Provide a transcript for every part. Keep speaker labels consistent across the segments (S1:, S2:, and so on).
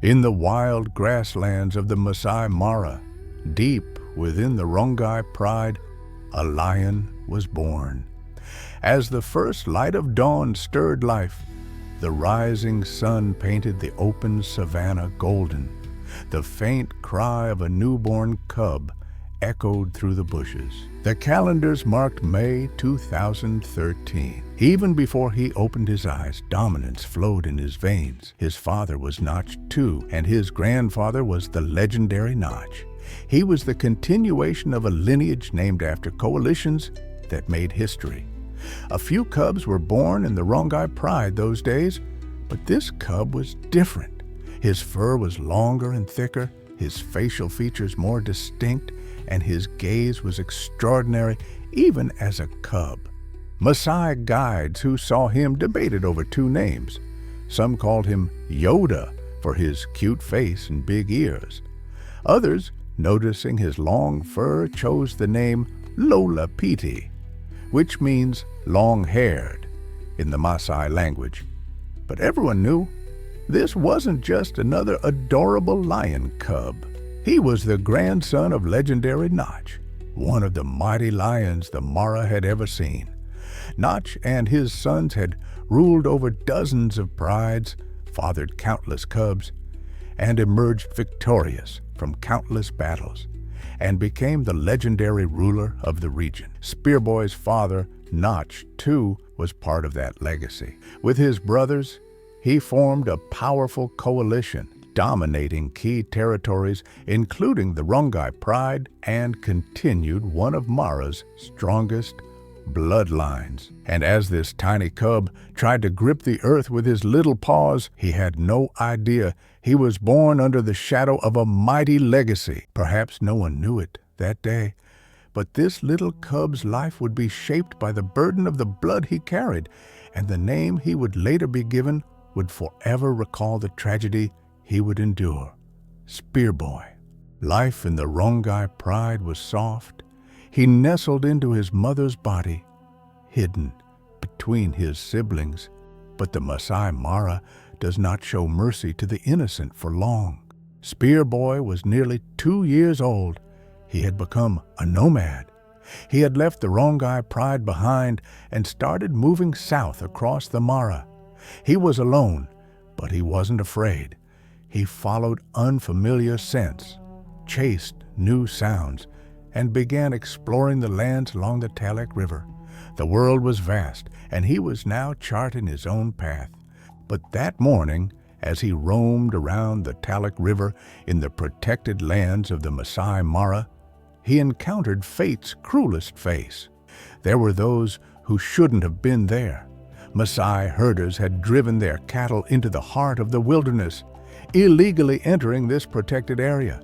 S1: In the wild grasslands of the Masai Mara, deep within the Rongai pride, a lion was born. As the first light of dawn stirred life, the rising sun painted the open savannah golden. The faint cry of a newborn cub echoed through the bushes. The calendars marked May 2013. Even before he opened his eyes, dominance flowed in his veins. His father was Notch too, and his grandfather was the legendary Notch. He was the continuation of a lineage named after coalitions that made history. A few cubs were born in the Rongai pride those days, but this cub was different. His fur was longer and thicker, his facial features more distinct, and his gaze was extraordinary even as a cub. Maasai guides who saw him debated over two names. Some called him Yoda for his cute face and big ears. Others, noticing his long fur, chose the name Lola Piti, which means long-haired in the Maasai language. But everyone knew this wasn't just another adorable lion cub. He was the grandson of legendary Notch, one of the mighty lions the Mara had ever seen. Notch and his sons had ruled over dozens of prides, fathered countless cubs, and emerged victorious from countless battles, and became the legendary ruler of the region. Spearboy's father, Notch, too, was part of that legacy. With his brothers, he formed a powerful coalition, dominating key territories, including the Rongai pride, and continued one of Mara's strongest bloodlines. And as this tiny cub tried to grip the earth with his little paws, he had no idea he was born under the shadow of a mighty legacy. Perhaps no one knew it that day, but this little cub's life would be shaped by the burden of the blood he carried, and the name he would later be given would forever recall the tragedy he would endure. Spearboy. Life in the Rongai pride was soft. He nestled into his mother's body, hidden between his siblings. But the Masai Mara does not show mercy to the innocent for long. Spearboy was nearly 2 years old. He had become a nomad. He had left the Rongai pride behind and started moving south across the Mara. He was alone, but he wasn't afraid. He followed unfamiliar scents, chased new sounds, and began exploring the lands along the Talek River. The world was vast, and he was now charting his own path. But that morning, as he roamed around the Talek River in the protected lands of the Masai Mara, he encountered fate's cruelest face. There were those who shouldn't have been there. Maasai herders had driven their cattle into the heart of the wilderness, illegally entering this protected area.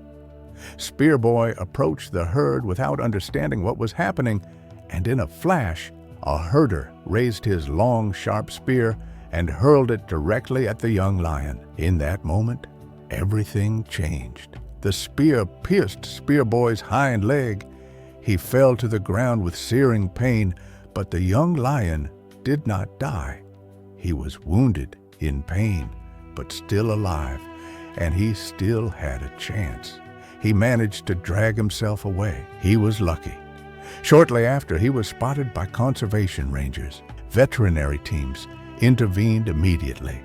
S1: Spearboy approached the herd without understanding what was happening, and in a flash, a herder raised his long, sharp spear and hurled it directly at the young lion. In that moment, everything changed. The spear pierced Spearboy's hind leg. He fell to the ground with searing pain, but the young lion did not die. He was wounded in pain, but still alive, and he still had a chance. He managed to drag himself away. He was lucky. Shortly after, he was spotted by conservation rangers. Veterinary teams intervened immediately.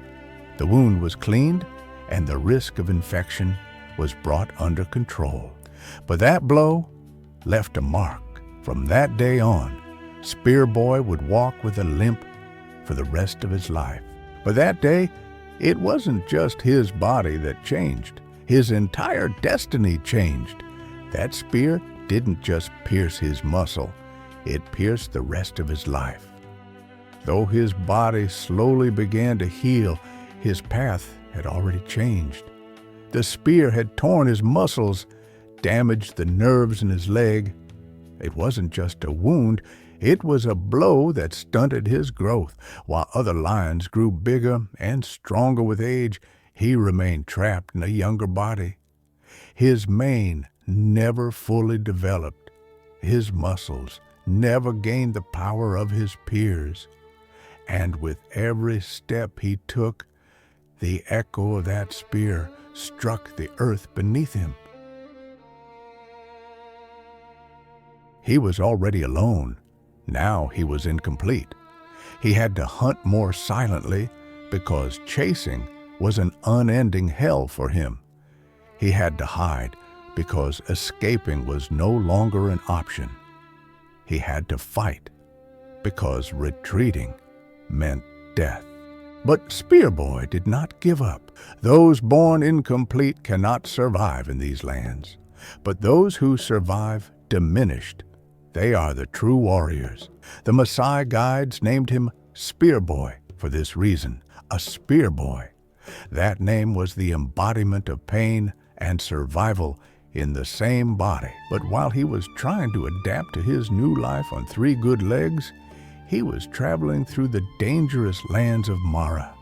S1: The wound was cleaned, and the risk of infection was brought under control. But that blow left a mark. From that day on, Spearboy would walk with a limp for the rest of his life. But that day, it wasn't just his body that changed. His entire destiny changed. That spear didn't just pierce his muscle, it pierced the rest of his life. Though his body slowly began to heal, his path had already changed. The spear had torn his muscles, damaged the nerves in his leg. It wasn't just a wound, it was a blow that stunted his growth. While other lions grew bigger and stronger with age, he remained trapped in a younger body. His mane never fully developed. His muscles never gained the power of his peers. And with every step he took, the echo of that spear struck the earth beneath him. He was already alone. Now he was incomplete. He had to hunt more silently because chasing was an unending hell for him. He had to hide because escaping was no longer an option. He had to fight because retreating meant death. But Spearboy did not give up. Those born incomplete cannot survive in these lands, but those who survive diminished, they are the true warriors. The Maasai guides named him Spearboy for this reason, a Spearboy. That name was the embodiment of pain and survival in the same body. But while he was trying to adapt to his new life on 3 good legs, he was traveling through the dangerous lands of Mara,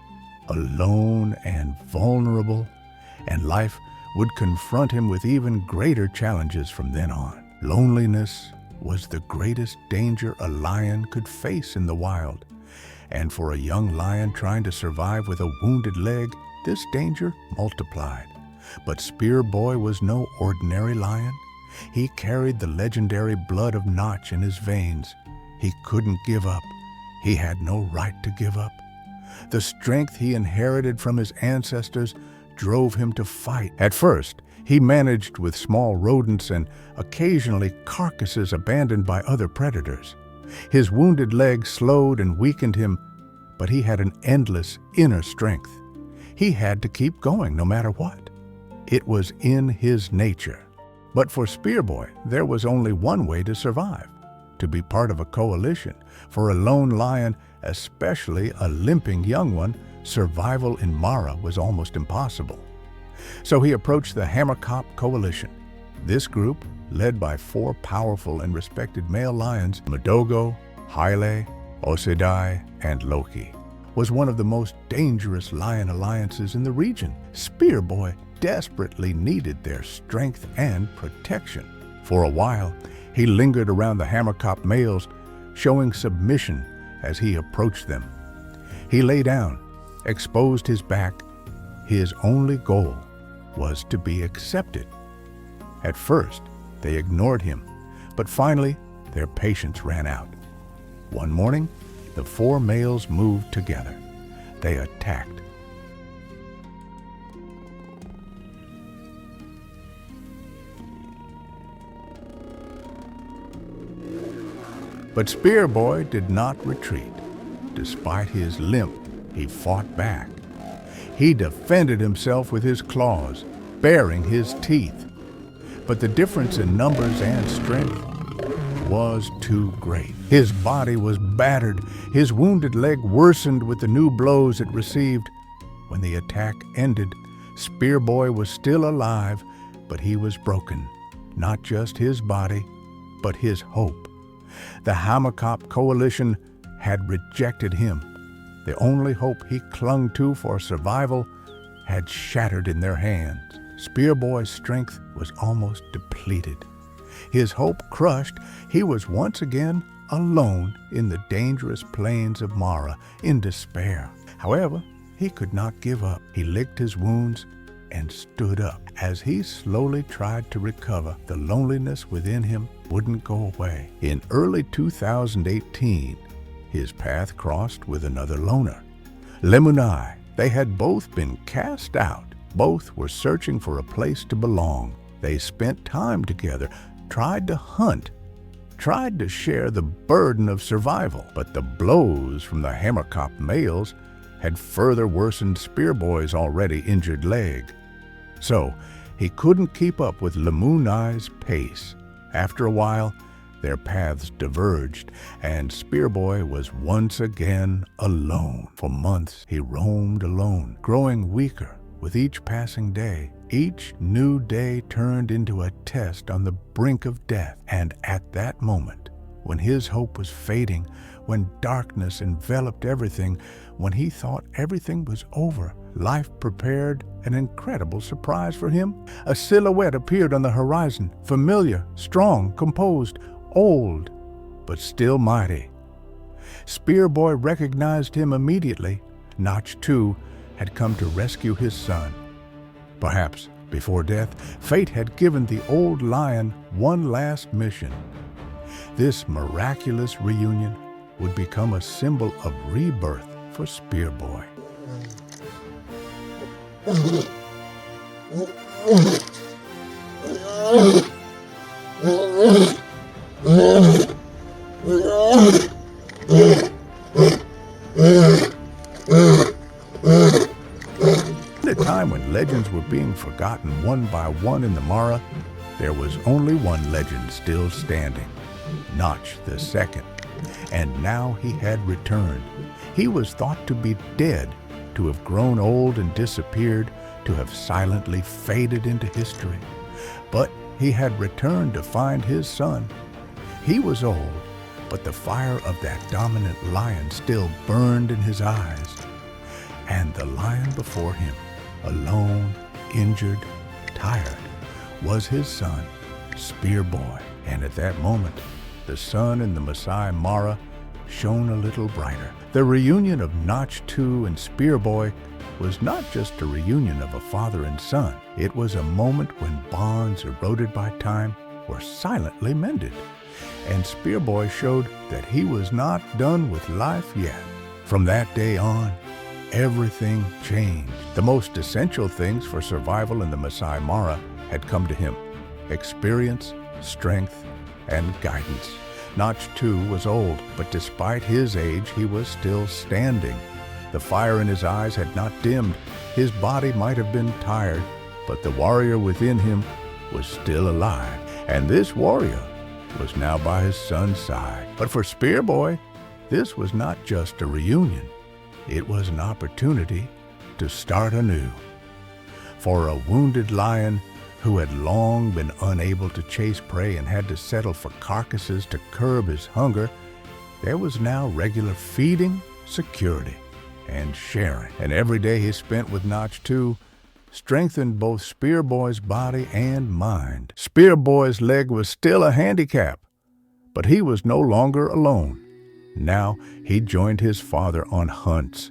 S1: alone and vulnerable, and life would confront him with even greater challenges from then on. Loneliness was the greatest danger a lion could face in the wild, and for a young lion trying to survive with a wounded leg, this danger multiplied. But Spearboy was no ordinary lion. He carried the legendary blood of Notch in his veins. He couldn't give up. He had no right to give up. The strength he inherited from his ancestors drove him to fight. At first, he managed with small rodents and occasionally carcasses abandoned by other predators. His wounded leg slowed and weakened him, but he had an endless inner strength. He had to keep going no matter what. It was in his nature. But for Spearboy, there was only one way to survive: to be part of a coalition. For a lone lion, especially a limping young one, survival in Mara was almost impossible. So he approached the Hammerkop Coalition. This group, led by 4 powerful and respected male lions, Madogo, Haile, Osedai, and Loki, was one of the most dangerous lion alliances in the region. Spearboy desperately needed their strength and protection. For a while, he lingered around the Hammerkop males, showing submission as he approached them. He lay down, exposed his back. His only goal was to be accepted. At first, they ignored him, but finally, their patience ran out. One morning, the 4 males moved together. They attacked. But Spearboy did not retreat. Despite his limp, he fought back. He defended himself with his claws, baring his teeth. But the difference in numbers and strength was too great. His body was battered. His wounded leg worsened with the new blows it received. When the attack ended, Spearboy was still alive, but he was broken. Not just his body, but his hope. The Hammerkop Coalition had rejected him. The only hope he clung to for survival had shattered in their hands. Spearboy's strength was almost depleted. His hope crushed, he was once again alone in the dangerous plains of Mara, in despair. However, he could not give up. He licked his wounds and stood up. As he slowly tried to recover, the loneliness within him wouldn't go away. In early 2018, his path crossed with another loner, Lemunai. They had both been cast out. Both were searching for a place to belong. They spent time together, tried to hunt, tried to share the burden of survival. But the blows from the Hammerkop males had further worsened Spearboy's already injured leg. So he couldn't keep up with Lemunai's pace. After a while, their paths diverged, and Spearboy was once again alone. For months, he roamed alone, growing weaker with each passing day. Each new day turned into a test on the brink of death. And at that moment, when his hope was fading, when darkness enveloped everything, when he thought everything was over, life prepared an incredible surprise for him. A silhouette appeared on the horizon, familiar, strong, composed, old, but still mighty. Spearboy recognized him immediately. Notch, too, had come to rescue his son. Perhaps, before death, fate had given the old lion one last mission. This miraculous reunion would become a symbol of rebirth for Spearboy. In a time when legends were being forgotten one by one in the Mara, there was only one legend still standing, Notch the Second. And now he had returned. He was thought to be dead, to have grown old and disappeared, to have silently faded into history. But he had returned to find his son. He was old, but the fire of that dominant lion still burned in his eyes. And the lion before him, alone, injured, tired, was his son, Spearboy. And at that moment, the sun in the Masai Mara shone a little brighter. The reunion of Notch 2 and Spearboy was not just a reunion of a father and son. It was a moment when bonds eroded by time were silently mended. And Spearboy showed that he was not done with life yet. From that day on, everything changed. The most essential things for survival in the Masai Mara had come to him: experience, strength, and guidance. Notch 2 was old, but despite his age, he was still standing. The fire in his eyes had not dimmed. His body might have been tired, but the warrior within him was still alive. And this warrior was now by his son's side. But for Spearboy, this was not just a reunion. It was an opportunity to start anew. For a wounded lion who had long been unable to chase prey and had to settle for carcasses to curb his hunger, there was now regular feeding, security, and sharing. And every day he spent with Notch 2 strengthened both Spearboy's body and mind. Spearboy's leg was still a handicap, but he was no longer alone. Now he joined his father on hunts.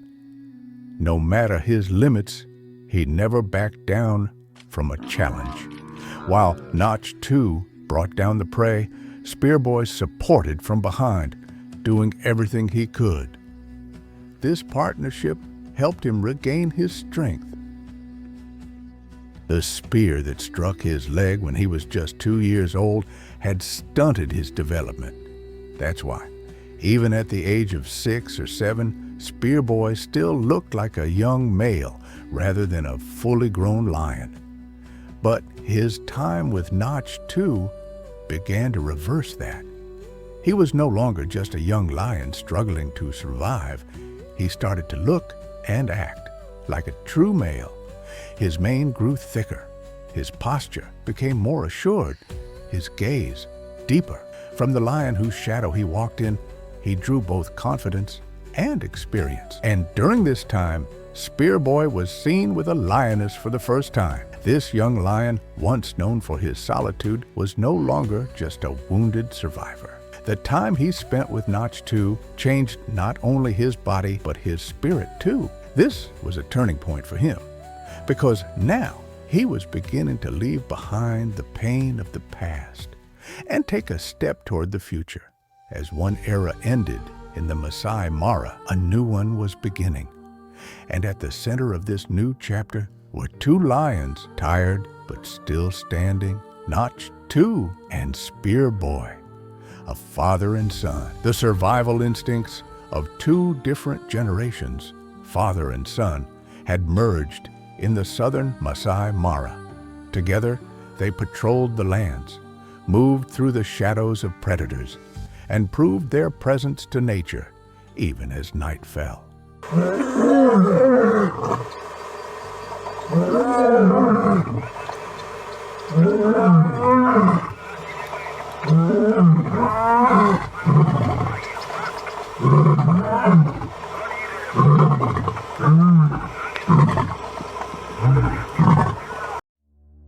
S1: No matter his limits, he never backed down from a challenge. While Notch 2 brought down the prey, Spearboy supported from behind, doing everything he could. This partnership helped him regain his strength. The spear that struck his leg when he was just 2 years old had stunted his development. That's why, even at the age of 6 or 7, Spearboy still looked like a young male rather than a fully grown lion. But his time with Notch 2 began to reverse that. He was no longer just a young lion struggling to survive. He started to look and act like a true male. His mane grew thicker. His posture became more assured. His gaze deeper. From the lion whose shadow he walked in, he drew both confidence and experience. And during this time, Spearboy was seen with a lioness for the first time. This young lion, once known for his solitude, was no longer just a wounded survivor. The time he spent with Notch 2 changed not only his body, but his spirit too. This was a turning point for him, because now he was beginning to leave behind the pain of the past and take a step toward the future. As one era ended in the Masai Mara, a new one was beginning. And at the center of this new chapter were two lions, tired but still standing, Notch 2 and Spearboy, a father and son. The survival instincts of two different generations, father and son, had merged in the southern Masai Mara. Together, they patrolled the lands, moved through the shadows of predators, and proved their presence to nature, even as night fell.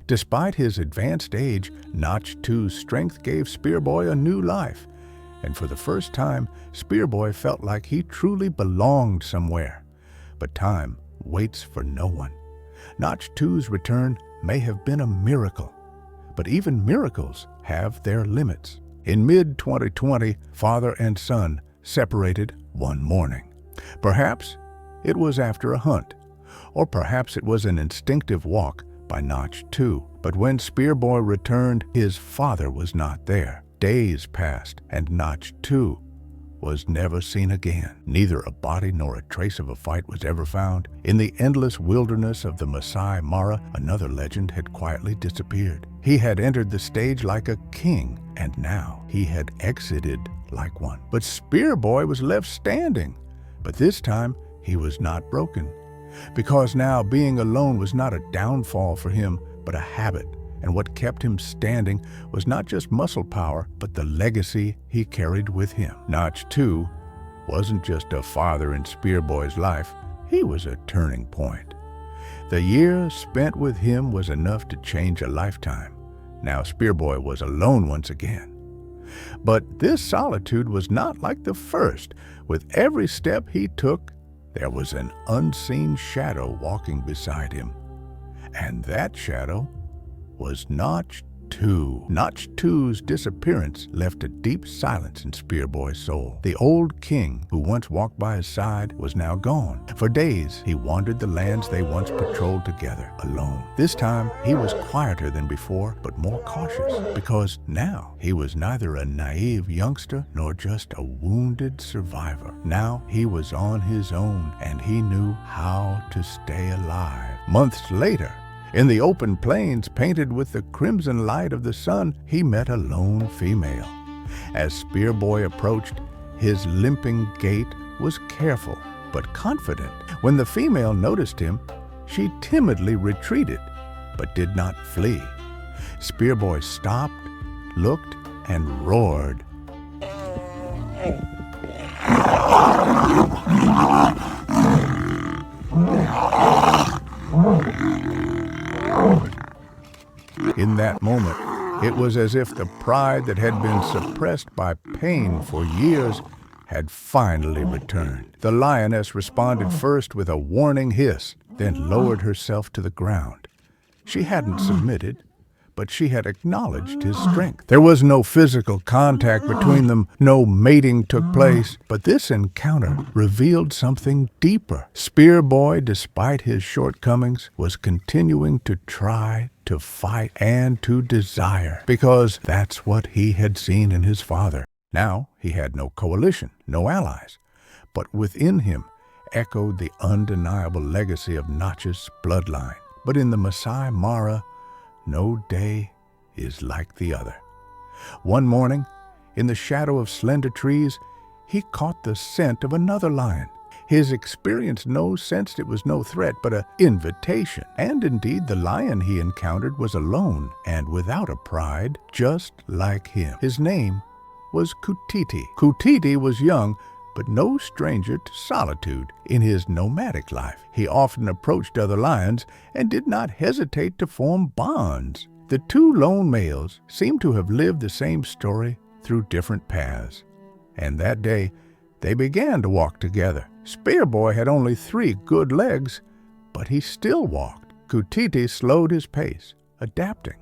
S1: Despite his advanced age, Notch 2's strength gave Spearboy a new life. And for the first time, Spearboy felt like he truly belonged somewhere. But time waits for no one. Notch 2's return may have been a miracle, but even miracles have their limits. In mid-2020, father and son separated one morning. Perhaps it was after a hunt, or perhaps it was an instinctive walk by Notch 2. But when Spearboy returned, his father was not there. Days passed, and Notch 2 was never seen again. Neither a body nor a trace of a fight was ever found. In the endless wilderness of the Masai Mara, another legend had quietly disappeared. He had entered the stage like a king, and now he had exited like one. But Spearboy was left standing. But this time, he was not broken, because now being alone was not a downfall for him, but a habit. And what kept him standing was not just muscle power, but the legacy he carried with him. Notch 2 wasn't just a father in Spearboy's life, he was a turning point. The year spent with him was enough to change a lifetime. Now Spearboy was alone once again. But this solitude was not like the first. With every step he took, there was an unseen shadow walking beside him. And that shadow was Notch 2. Notch 2's disappearance left a deep silence in Spearboy's soul. The old king who once walked by his side was now gone. For days, he wandered the lands they once patrolled together, alone. This time, he was quieter than before, but more cautious, because now he was neither a naive youngster nor just a wounded survivor. Now he was on his own, and he knew how to stay alive. Months later, in the open plains painted with the crimson light of the sun, he met a lone female. As Spearboy approached, his limping gait was careful but confident. When the female noticed him, she timidly retreated, but did not flee. Spearboy stopped, looked, and roared. In that moment, it was as if the pride that had been suppressed by pain for years had finally returned. The lioness responded first with a warning hiss, then lowered herself to the ground. She hadn't submitted, but she had acknowledged his strength. There was no physical contact between them, no mating took place, but this encounter revealed something deeper. Spearboy, despite his shortcomings, was continuing to try, to fight, and to desire, because that's what he had seen in his father. Now he had no coalition, no allies, but within him echoed the undeniable legacy of Notch's bloodline. But in the Masai Mara, no day is like the other. One morning, in the shadow of slender trees, he caught the scent of another lion. His experience sensed it was no threat, but an invitation. And indeed, the lion he encountered was alone and without a pride, just like him. His name was Kutiti. Kutiti was young, but no stranger to solitude. In his nomadic life, he often approached other lions and did not hesitate to form bonds. The two lone males seemed to have lived the same story through different paths. And that day, they began to walk together. Spearboy had only 3 good legs, but he still walked. Kutiti slowed his pace, adapting.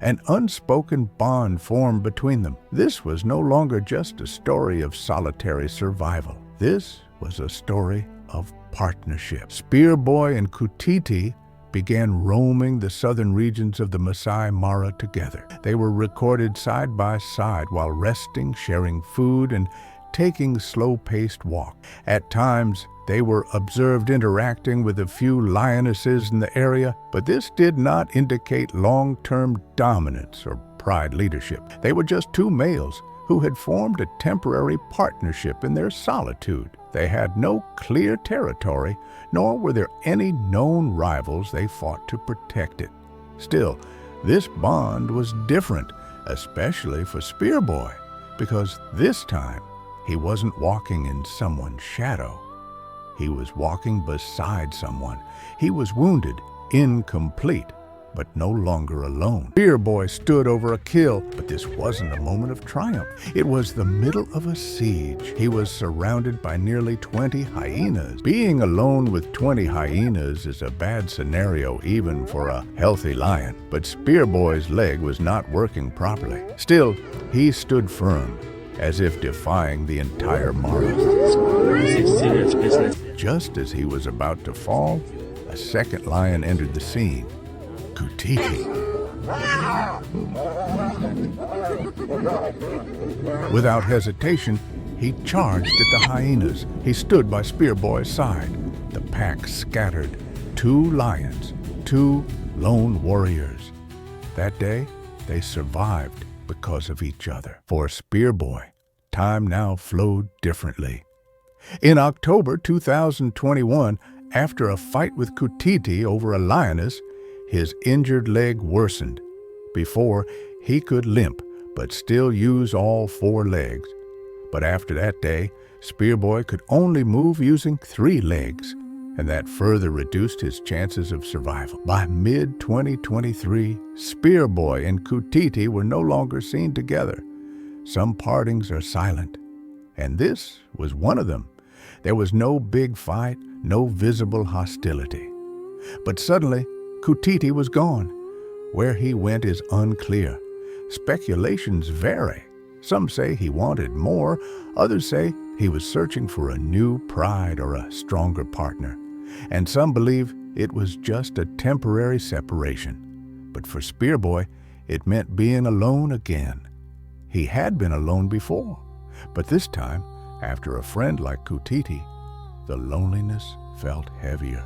S1: An unspoken bond formed between them. This was no longer just a story of solitary survival. This was a story of partnership. Spearboy and Kutiti began roaming the southern regions of the Masai Mara together. They were recorded side by side while resting, sharing food, and taking slow-paced walks. At times, they were observed interacting with a few lionesses in the area, but this did not indicate long-term dominance or pride leadership. They were just 2 males who had formed a temporary partnership in their solitude. They had no clear territory, nor were there any known rivals they fought to protect it. Still, this bond was different, especially for Spearboy, because this time he wasn't walking in someone's shadow. He was walking beside someone. He was wounded, incomplete, but no longer alone. Spearboy stood over a kill, but this wasn't a moment of triumph. It was the middle of a siege. He was surrounded by nearly 20 hyenas. Being alone with 20 hyenas is a bad scenario even for a healthy lion, but Spearboy's leg was not working properly. Still, he stood firm, as if defying the entire Mara.
S2: Serious business.
S1: Just as he was about to fall, a second lion entered the scene. Kutiti. Without hesitation, he charged at the hyenas. He stood by Spearboy's side. The pack scattered. 2 lions, 2 lone warriors. That day, they survived because of each other. For Spearboy, time now flowed differently. In October 2021, after a fight with Kutiti over a lioness, his injured leg worsened. Before, he could limp, but still use all 4 legs. But after that day, Spearboy could only move using 3 legs, and that further reduced his chances of survival. By mid-2023, Spearboy and Kutiti were no longer seen together. Some partings are silent, and this was one of them. There was no big fight, no visible hostility. But suddenly, Kutiti was gone. Where he went is unclear. Speculations vary. Some say he wanted more, others say he was searching for a new pride or a stronger partner. And some believe it was just a temporary separation. But for Spearboy, it meant being alone again. He had been alone before, but this time, after a friend like Kutiti, the loneliness felt heavier.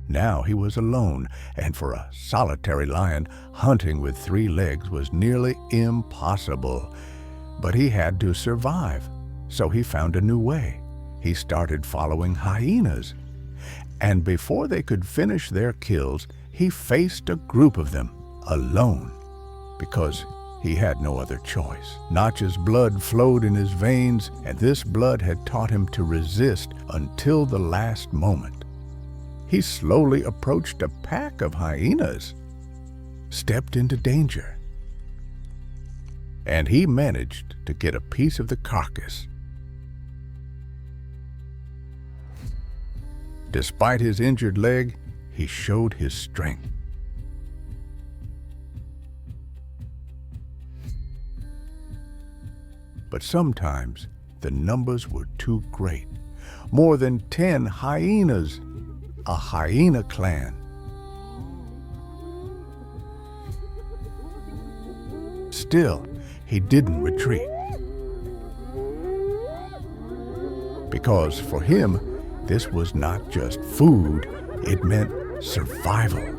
S1: Now he was alone, and for a solitary lion, hunting with 3 legs was nearly impossible. But he had to survive, so he found a new way. He started following hyenas. And before they could finish their kills, he faced a group of them, alone, because he had no other choice. Notch's blood flowed in his veins, and this blood had taught him to resist until the last moment. He slowly approached a pack of hyenas, stepped into danger, and he managed to get a piece of the carcass. Despite his injured leg, he showed his strength. But sometimes the numbers were too great. More than 10 hyenas, a hyena clan. Still, he didn't retreat. Because for him, this was not just food, it meant survival.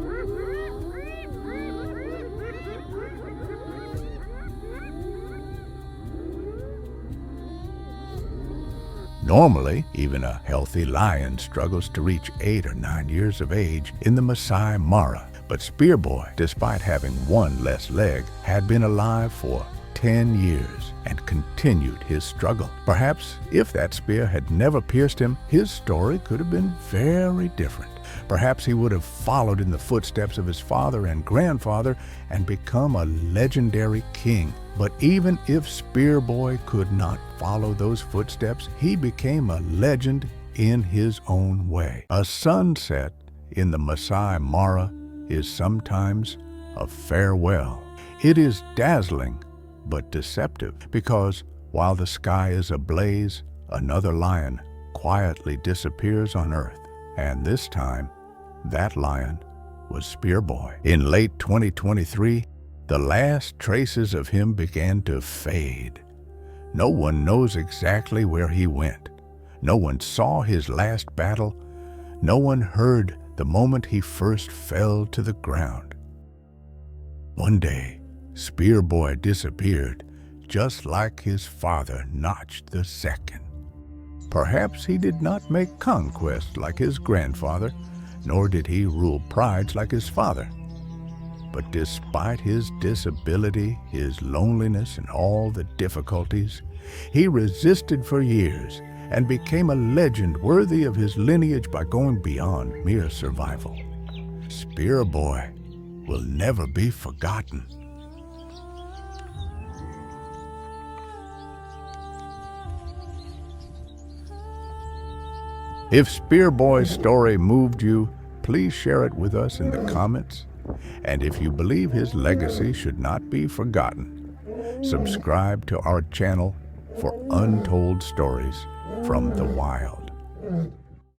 S1: Normally, even a healthy lion struggles to reach 8 or 9 years of age in the Masai Mara. But Spearboy, despite having 1 less leg, had been alive for 10 years and continued his struggle. Perhaps if that spear had never pierced him, his story could have been very different. Perhaps he would have followed in the footsteps of his father and grandfather and become a legendary king. But even if Spearboy could not follow those footsteps, he became a legend in his own way. A sunset in the Masai Mara is sometimes a farewell. It is dazzling but deceptive, because while the sky is ablaze, another lion quietly disappears on earth. And this time, that lion was Spearboy. In late 2023, the last traces of him began to fade. No one knows exactly where he went. No one saw his last battle. No one heard the moment he first fell to the ground. One day, Spearboy disappeared, just like his father, Notch II. Perhaps he did not make conquests like his grandfather, nor did he rule prides like his father. But despite his disability, his loneliness, and all the difficulties, he resisted for years, and became a legend worthy of his lineage by going beyond mere survival. Spearboy will never be forgotten. If Spearboy's story moved you, please share it with us in the comments. And if you believe his legacy should not be forgotten, subscribe to our channel for untold stories from the wild.